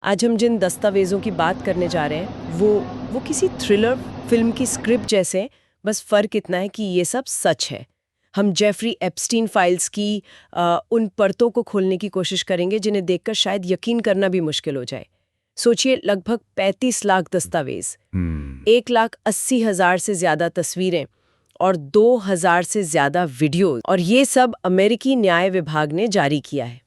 आज हम जिन दस्तावेजों की बात करने जा रहे हैं वो किसी थ्रिलर फिल्म की स्क्रिप्ट जैसे हैं, बस फर्क इतना है कि ये सब सच है। हम जेफरी एप्स्टीन फाइल्स की उन परतों को खोलने की कोशिश करेंगे जिन्हें देखकर शायद यकीन करना भी मुश्किल हो जाए। सोचिए, लगभग 35 लाख दस्तावेज, 1,80,000 से ज्यादा तस्वीरें और 2,000 से ज्यादा वीडियो, और ये सब अमेरिकी न्याय विभाग ने जारी किया है।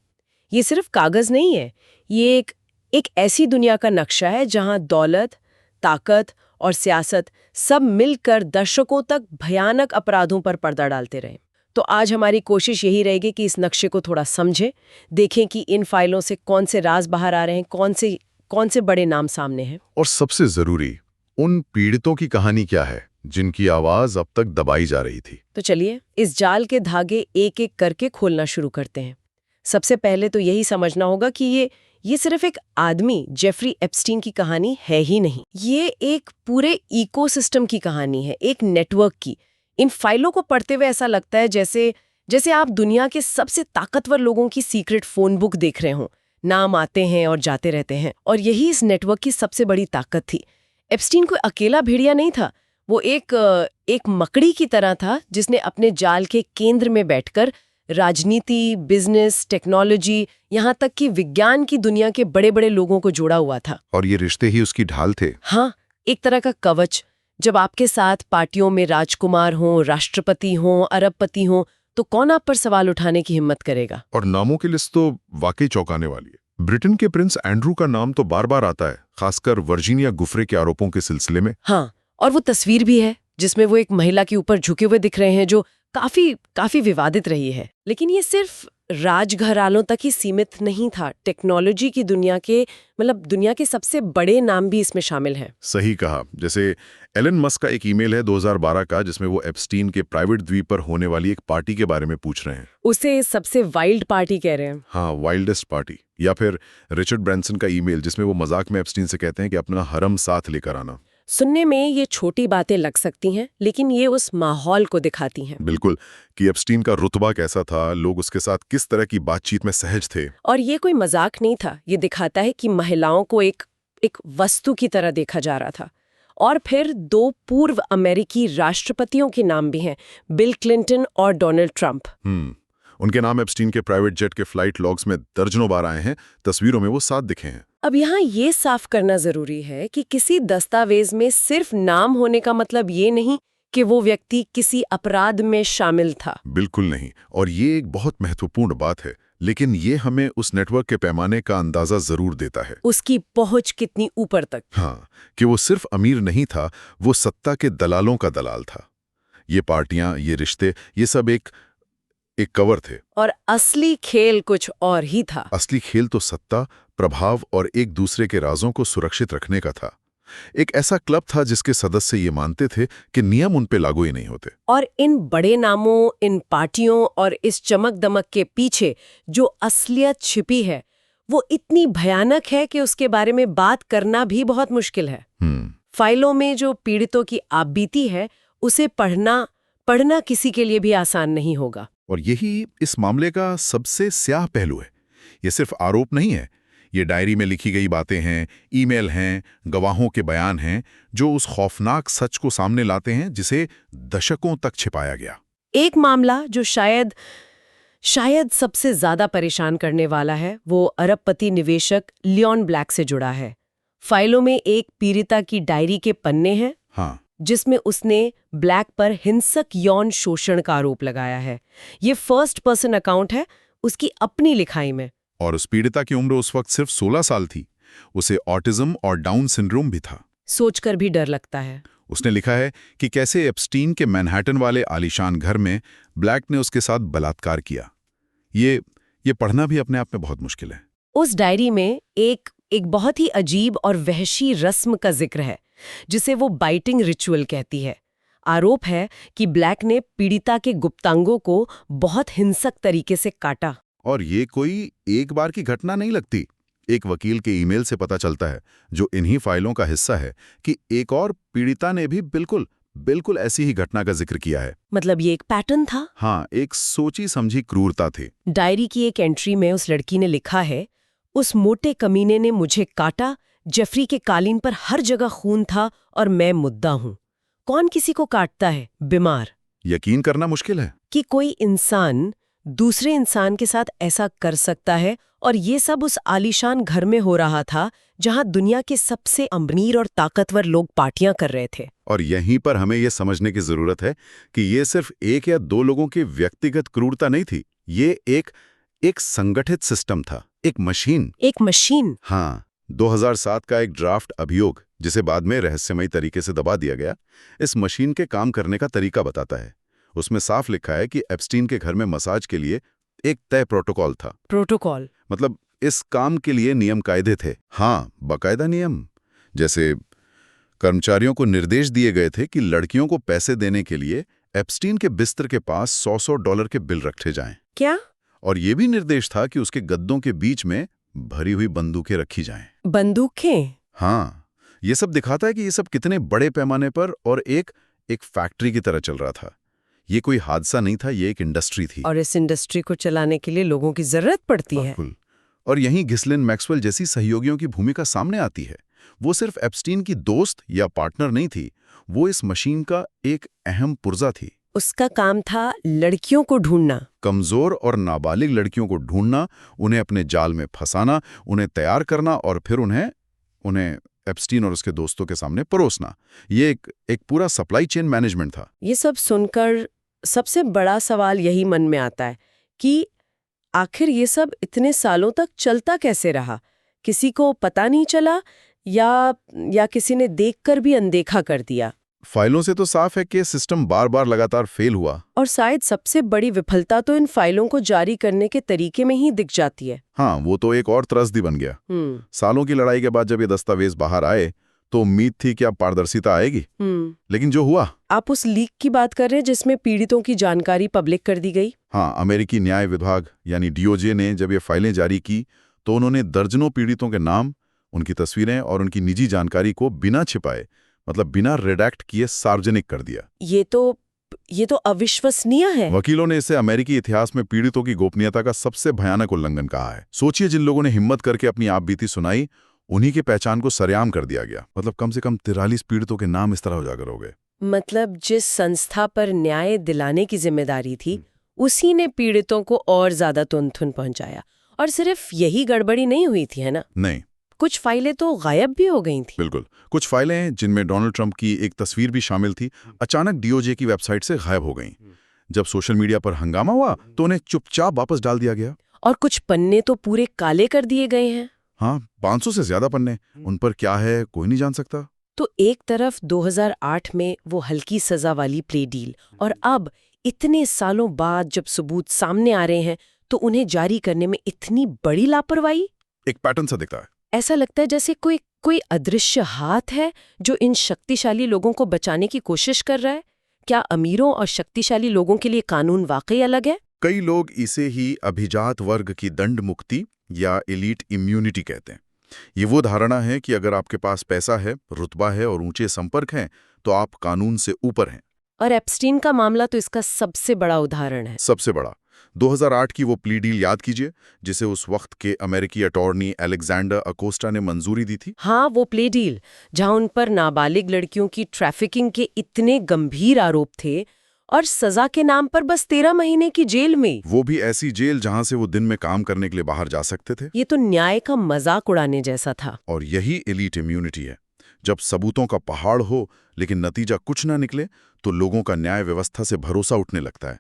ये सिर्फ कागज नहीं है, ये एक ऐसी दुनिया का नक्शा है जहां दौलत, ताकत और सियासत सब मिलकर दशकों तक भयानक अपराधों पर पर्दा डालते रहे। तो आज हमारी कोशिश यही रहेगी कि इस नक्शे को थोड़ा समझें, देखें कि इन फाइलों से कौन से राज बाहर आ रहे हैं, कौन से बड़े नाम सामने हैं, और सबसे जरूरी, उन पीड़ितों की कहानी क्या है जिनकी आवाज अब तक दबाई जा रही थी। तो चलिए इस जाल के धागे एक एक करके खोलना शुरू करते हैं। सबसे पहले तो यही समझना होगा कि ये सिर्फ एक आदमी जेफरी एप्स्टीन की कहानी है ही नहीं, ये एक पूरे इकोसिस्टम की कहानी है, एक नेटवर्क की। इन फाइलों को पढ़ते हुए ऐसा लगता है जैसे आप दुनिया के सबसे ताकतवर लोगों की सीक्रेट फोन बुक देख रहे हों। नाम आते हैं और जाते रहते हैं, और यही इस नेटवर्क की सबसे बड़ी ताकत थी। एप्स्टीन कोई अकेला भेड़िया नहीं था, वो एक मकड़ी की तरह था जिसने अपने जाल के केंद्र में बैठकर राजनीति, बिजनेस, टेक्नोलॉजी, यहाँ तक कि विज्ञान की दुनिया के बड़े बड़े लोगों को जोड़ा हुआ था। और ये रिश्ते ही उसकी ढाल थे। हाँ, एक तरह का कवच। जब आपके साथ पार्टियों में राजकुमार हों, राष्ट्रपति हों, अरबपति हों, तो कौन आप पर सवाल उठाने की हिम्मत करेगा? और नामों की लिस्ट तो वाकई चौंकाने वाली है। ब्रिटेन के प्रिंस एंड्रू का नाम तो बार बार आता है, खासकर वर्जीनिया गुफरे के आरोपों के सिलसिले में। हाँ, और वो तस्वीर भी है जिसमें वो एक महिला के ऊपर झुके हुए दिख रहे हैं, जो काफी विवादित रही है। लेकिन ये सिर्फ राजघरानों तक ही सीमित नहीं था। टेक्नोलॉजी की दुनिया के सबसे बड़े नाम भी इसमें शामिल हैं। सही कहा। जैसे एलन मस्क का एक ईमेल है 2012 का, जिसमें वो एप्स्टीन के प्राइवेट द्वीप पर होने वाली एक पार्टी के बारे में पूछ रहे हैं। उसे सबसे वाइल्ड पार्टी कह रहे हैं। हाँ, वाइल्डेस्ट पार्टी। या फिर रिचर्ड ब्रैंसन का ईमेल, जिसमें वो मजाक में एप्स्टीन से कहते हैं कि अपना हरम साथ लेकर आना। सुनने में ये छोटी बातें लग सकती हैं, लेकिन ये उस माहौल को दिखाती हैं। बिल्कुल, कि एप्स्टीन का रुतबा कैसा था, लोग उसके साथ किस तरह की बातचीत में सहज थे। और ये कोई मजाक नहीं था, ये दिखाता है कि महिलाओं को एक वस्तु की तरह देखा जा रहा था। और फिर 2 पूर्व अमेरिकी राष्ट्रपतियों के नाम भी हैं, बिल क्लिंटन और डोनाल्ड ट्रंप। उनके नाम एप्स्टीन के प्राइवेट जेट के फ्लाइट लॉग्स में दर्जनों बार आए हैं, तस्वीरों में वो साथ दिखे हैं। अब यहाँ ये साफ करना जरूरी है कि किसी दस्तावेज में सिर्फ नाम होने का मतलब ये नहीं कि वो व्यक्ति किसी अपराध में शामिल था। बिल्कुल नहीं, और ये एक बहुत महत्वपूर्ण बात है, लेकिन ये हमें उस नेटवर्क के पैमाने का अंदाजा जरूर देता है। उसकी पहुंच कितनी ऊपर तक। हाँ, कि वो सिर्फ अमीर नहीं था, वो सत्ता के दलालों का दलाल था। ये पार्टियां, ये रिश्ते, ये सब एक कवर थे। और असली खेल कुछ और ही था। असली खेल तो सत्ता, प्रभाव और एक दूसरे के राजों को सुरक्षित रखने का था। एक ऐसा क्लब था जिसके सदस्य ये मानते थे कि नियम उन पे लागू ही नहीं होते। और इन बड़े नामों, इन पार्टियों और इस चमक दमक के पीछे जो असलियत छिपी है, वो इतनी भयानक है कि उसके बारे में बात करना भी बहुत मुश्किल है। फाइलों में जो पीड़ितों की आपबीती है, उसे पढ़ना किसी के लिए भी आसान नहीं होगा। और यही इस मामले का सबसे स्याह पहलू है। ये सिर्फ आरोप नहीं है, ये डायरी में लिखी गई बातें हैं, ईमेल हैं, गवाहों के बयान हैं, जो उस खौफनाक सच को सामने लाते हैं जिसे दशकों तक छिपाया गया। एक मामला जो शायद सबसे ज्यादा परेशान करने वाला है, वो अरबपति निवेशक लियोन ब्लैक से जुड़ा है। फाइलों में एक पीड़िता की डायरी के पन्ने हैं, हाँ, जिसमें उसने ब्लैक पर हिंसक यौन शोषण का आरोप लगाया है। ये फर्स्ट पर्सन अकाउंट है उसकी अपनी लिखाई में। और उस पीड़िता की उम्र उस वक्त सिर्फ 16 साल थी। उसे ऑटिज्म और डाउन सिंड्रोम भी था। सोचकर भी डर लगता है। उसने लिखा है कि कैसे एप्स्टीन के मैनहट्टन वाले आलीशान घर में ब्लैक ने उसके साथ बलात्कार किया। ये पढ़ना भी अपने आप में बहुत मुश्किल है। उस डायरी में एक बहुत ही अजीब और वहशी रस्म का जिक्र है, जिसे वो बाइटिंग रिचुअल कहती है। आरोप है कि ब्लैक ने पीड़िता के गुप्तांगों को बहुत हिंसक तरीके से काटा। और ये कोई एक बार की घटना नहीं लगती। एक वकील के ईमेल से पता चलता है, जो इन्हीं फाइलों का हिस्सा है, कि एक और पीड़िता ने भी बिल्कुल ऐसी ही घटना का जिक्र किया है। मतलब ये एक पैटर्न था। हाँ, एक सोची समझी क्रूरता थी। डायरी की एक एंट्री में उस लड़की ने लिखा है, उस मोटे कमीने ने मुझे काटा, जेफरी के कालीन पर हर जगह खून था और मैं मुद्दा हूं। कौन किसी को काटता है? बीमार। यकीन करना मुश्किल है कि कोई इंसान दूसरे इंसान के साथ ऐसा कर सकता है, और ये सब उस आलीशान घर में हो रहा था जहां दुनिया के सबसे अमीर और ताकतवर लोग पार्टियां कर रहे थे। और यहीं पर हमें यह समझने की जरूरत है कि ये सिर्फ एक या दो लोगों की व्यक्तिगत क्रूरता नहीं थी, ये एक संगठित सिस्टम था, एक मशीन। एक मशीन। हाँ, 2007 का एक ड्राफ्ट अभियोग, जिसे बाद में रहस्यमयी तरीके से दबा दिया गया, इस मशीन के काम करने का तरीका बताता है। उसमें साफ लिखा है कि एप्स्टीन के घर में मसाज के लिए एक तय प्रोटोकॉल था। प्रोटोकॉल मतलब इस काम के लिए नियम कायदे थे। हाँ, बाकायदा नियम। जैसे कर्मचारियों को निर्देश दिए गए थे कि लड़कियों को पैसे देने के लिए एप्स्टीन के बिस्तर के पास $100 के बिल रखे जाएं। क्या? और यह भी निर्देश था कि उसके गद्दों के बीच में भरी हुई बंदूकें रखी जाएं। बंदूकें? हाँ, ये सब दिखाता है कि ये सब कितने बड़े पैमाने पर और एक फैक्ट्री की तरह चल रहा था। ये कोई हादसा नहीं था, ये एक इंडस्ट्री थी। और इस इंडस्ट्री को चलाने के लिए लोगों की जरूरत पड़ती है। बिल्कुल। और यहीं घिसलिन मैक्सवेल जैसी सहयोगियों की भूमिका सामने आती है। वो सिर्फ एप्स्टीन की दोस्त या पार्टनर नहीं थी, वो इस मशीन का एक अहम पुर्जा थी। उसका काम था लड़कियों को ढूंढना, कमजोर और नाबालिग लड़कियों को ढूंढना, उन्हें अपने जाल में फंसाना, उन्हें तैयार करना और फिर उन्हें एप्स्टीन और उसके दोस्तों के सामने परोसना। ये एक पूरा सप्लाई चेन मैनेजमेंट था। ये सब सुनकर सबसे बड़ा सवाल यही मन में आता है कि आखिर ये सब इतने सालों तक चलता कैसे रहा? किसी को पता नहीं चला या किसी ने देखकर भी अनदेखा कर दिया? फाइलों से तो साफ है कि सिस्टम बार बार लगातार फेल हुआ। और शायद सबसे बड़ी विफलता तो इन फाइलों को जारी करने के तरीके में ही दिख जाती है। हाँ, वो तो एक और त्रसदी बन गया। सालों की लड़ाई के बाद जब ये दस्तावेज बाहर आए तो उम्मीद थी कि अब पारदर्शिता आएगी, लेकिन जो हुआ। आप उस लीक की बात कर रहे हैं जिसमें पीड़ितों की जानकारी पब्लिक कर दी गई? हाँ, अमेरिकी न्याय विभाग यानी DOJ ने जब ये फाइलें जारी की तो उन्होंने दर्जनों पीड़ितों के नाम, उनकी तस्वीरें और उनकी निजी जानकारी को बिना छिपाए, मतलब बिना रिडैक्ट किए सार्वजनिक कर दिया। ये तो अविश्वसनीय है। वकीलों ने इसे अमेरिकी इतिहास में पीड़ितों की गोपनीयता का सबसे भयानक उल्लंघन कहा है। सोचिए, जिन लोगों ने हिम्मत करके अपनी आपबीती सुनाई, उन्हीं की पहचान को सरेआम कर दिया गया। मतलब कम से कम 43 पीड़ितों के नाम इस तरह उजागर हो गए। मतलब जिस संस्था पर न्याय दिलाने की जिम्मेदारी थी, उसी ने पीड़ितों को और ज्यादा तुनथुन पहुंचाया। और सिर्फ यही गड़बड़ी नहीं हुई थी, है ना? नहीं, कुछ फाइलें तो गायब भी हो गई थी। बिल्कुल। कुछ फाइलें हैं जिनमें डोनाल्ड ट्रंप की एक तस्वीर भी शामिल थी, अचानक DOJ की वेबसाइट से गायब हो गईं। जब सोशल मीडिया पर हंगामा हुआ तो उन्हें चुपचाप वापस डाल दिया गया। और कुछ पन्ने तो पूरे काले कर दिए गए हैं। हाँ, 500 से ज्यादा पन्ने। उन पर क्या है कोई नहीं जान सकता। तो एक तरफ 2008 में वो हल्की सजा वाली प्ले डील, और अब इतने सालों बाद जब सबूत सामने आ रहे हैं तो उन्हें जारी करने में इतनी बड़ी लापरवाही। एक पैटर्न सा दिखता है। ऐसा लगता है जैसे कोई अदृश्य हाथ है जो इन शक्तिशाली लोगों को बचाने की कोशिश कर रहा है। क्या अमीरों और शक्तिशाली लोगों के लिए कानून वाकई अलग है? कई लोग इसे ही अभिजात वर्ग की दंड मुक्ति या एलीट इम्यूनिटी कहते हैं। ये वो धारणा है कि अगर आपके पास पैसा है, रुतबा है और ऊंचे संपर्क हैं तो आप कानून से ऊपर हैं। और एप्स्टीन का मामला तो इसका सबसे बड़ा उदाहरण है। सबसे बड़ा। 2008 की वो प्ली डील याद कीजिए, जिसे उस वक्त के अमेरिकी अटॉर्नी अलेक्जेंडर अकोस्टा ने मंजूरी दी थी। हाँ, वो प्ले डील जहां उन पर नाबालिग लड़कियों की ट्रैफिकिंग के इतने गंभीर आरोप थे और सजा के नाम पर बस 13 महीने की जेल में। वो भी ऐसी जेल जहां से वो दिन में काम करने के लिए बाहर जा सकते थे। ये तो न्याय का मजाक उड़ाने जैसा था। और यही एलीट इम्यूनिटी है। जब सबूतों का पहाड़ हो लेकिन नतीजा कुछ ना निकले तो लोगों का न्याय व्यवस्था से भरोसा उठने लगता है।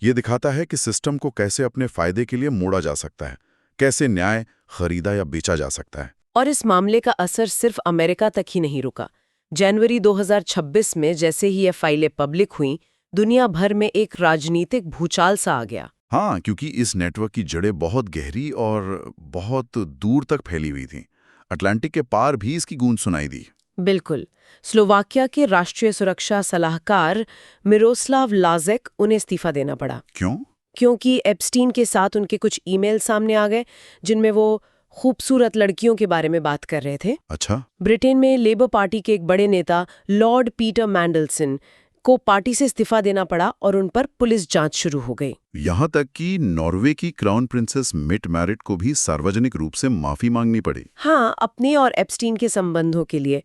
ये दिखाता है कि सिस्टम को कैसे अपने फायदे के लिए मोड़ा जा सकता है, कैसे न्याय खरीदा या बेचा जा सकता है। और इस मामले का असर सिर्फ अमेरिका तक ही नहीं रुका। जनवरी 2026 में जैसे ही ये फाइलें पब्लिक हुई, दुनिया भर में एक राजनीतिक भूचाल सा आ गया। हाँ, क्योंकि इस नेटवर्क की जड़ें बहुत गहरी और बहुत दूर तक फैली हुई थीं। अटलांटिक के पार भी इसकी गूंज सुनाई दी। बिल्कुल। स्लोवाकिया के राष्ट्रीय सुरक्षा सलाहकार मिरोस्लाव लाजेक उन्हें इस्तीफा देना पड़ा। क्यों? क्योंकि एप्स्टीन के साथ उनके कुछ ईमेल सामने आ गए जिनमें वो खूबसूरत लड़कियों के बारे में बात कर रहे थे। अच्छा। ब्रिटेन में लेबर पार्टी के एक बड़े नेता लॉर्ड पीटर मैंडलसन को पार्टी से इस्तीफा देना पड़ा और उन पर पुलिस जांच शुरू हो गई। यहाँ तक कि नॉर्वे की क्राउन प्रिंसेस मिट मैरिट को भी सार्वजनिक रूप से माफी मांगनी पड़ी। हाँ, अपने और एप्स्टीन के संबंधों के लिए।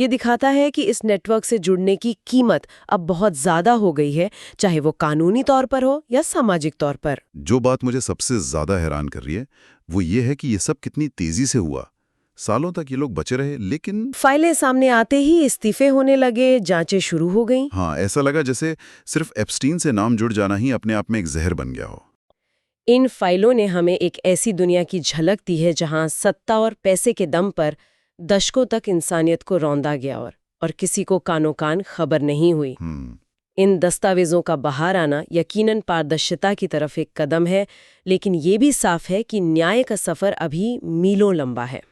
ये दिखाता है कि इस नेटवर्क से जुड़ने की कीमत अब बहुत ज्यादा हो गई है, चाहे वो कानूनी तौर पर हो या सामाजिक तौर पर। जो बात मुझे सबसे ज्यादा हैरान कर रही है वो ये है कि ये सब कितनी तेजी से हुआ। सालों तक ये लोग बचे रहे, लेकिन फाइलें सामने आते ही इस्तीफे होने लगे, जांचें शुरू हो गईं। हाँ, ऐसा लगा जैसे सिर्फ एप्स्टीन से नाम जुड़ जाना ही अपने आप में एक जहर बन गया हो। इन फाइलों ने हमें एक ऐसी दुनिया की झलक दी है जहां सत्ता और पैसे के दम पर दशकों तक इंसानियत को रौंदा गया और किसी को कानो कान खबर नहीं हुई। इन दस्तावेजों का बाहर आना यकीनन पारदर्शिता की तरफ एक कदम है, लेकिन ये भी साफ है कि न्याय का सफर अभी मीलों लंबा है।